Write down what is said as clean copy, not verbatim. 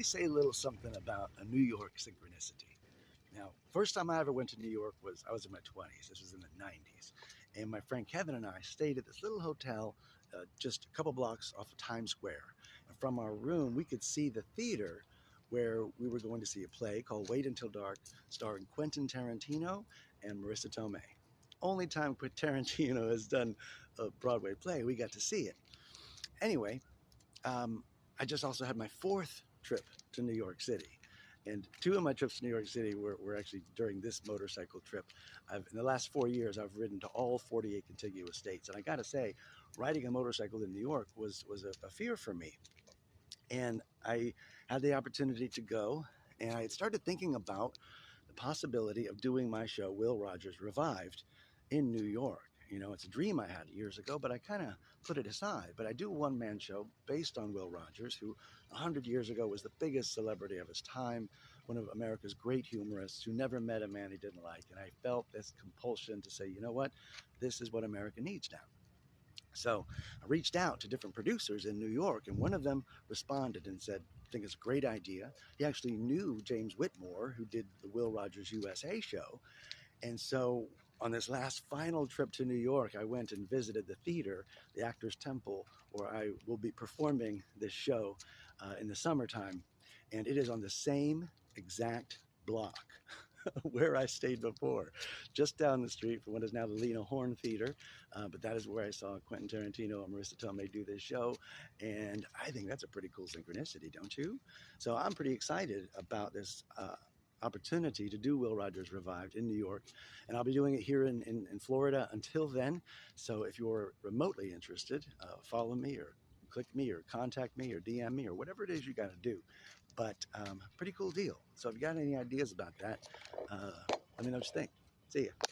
me say a little something about a New York synchronicity. Now, first time I ever went to New York was I was in my 20s. This was in the 90s. And my friend Kevin and I stayed at this little hotel just a couple blocks off of Times Square. And from our room, we could see the theater where we were going to see a play called Wait Until Dark, starring Quentin Tarantino and Marissa Tomei. Only time Tarantino has done a Broadway play, we got to see it. Anyway, I just also had my fourth trip to New York City. And two of my trips to New York City were actually during this motorcycle trip. In the last 4 years, I've ridden to all 48 contiguous states. And I got to say, riding a motorcycle in New York was a fear for me. And I had the opportunity to go, and I started thinking about the possibility of doing my show, Will Rogers Revived, in New York. You know, it's a dream I had years ago, but I kind of put it aside. But I do a one-man show based on Will Rogers, who 100 years ago was the biggest celebrity of his time, one of America's great humorists who never met a man he didn't like. And I felt this compulsion to say, you know what, this is what America needs now. So I reached out to different producers in New York, and one of them responded and said, I think it's a great idea. He actually knew James Whitmore, who did the Will Rogers USA show. And so on this last final trip to New York, I went and visited the theater, the Actors Temple, where I will be performing this show in the summertime. And it is on the same exact block where I stayed before, just down the street from what is now the Lena Horne Theater. But that is where I saw Quentin Tarantino and Marissa Tomei do this show. And I think that's a pretty cool synchronicity, don't you? So I'm pretty excited about this opportunity to do Will Rogers Revived in New York, and I'll be doing it here in Florida until then. So if you're remotely interested, follow me or click me or contact me or DM me or whatever it is you got to do. But pretty cool deal. So if you got any ideas about that, let me know what you think. See ya.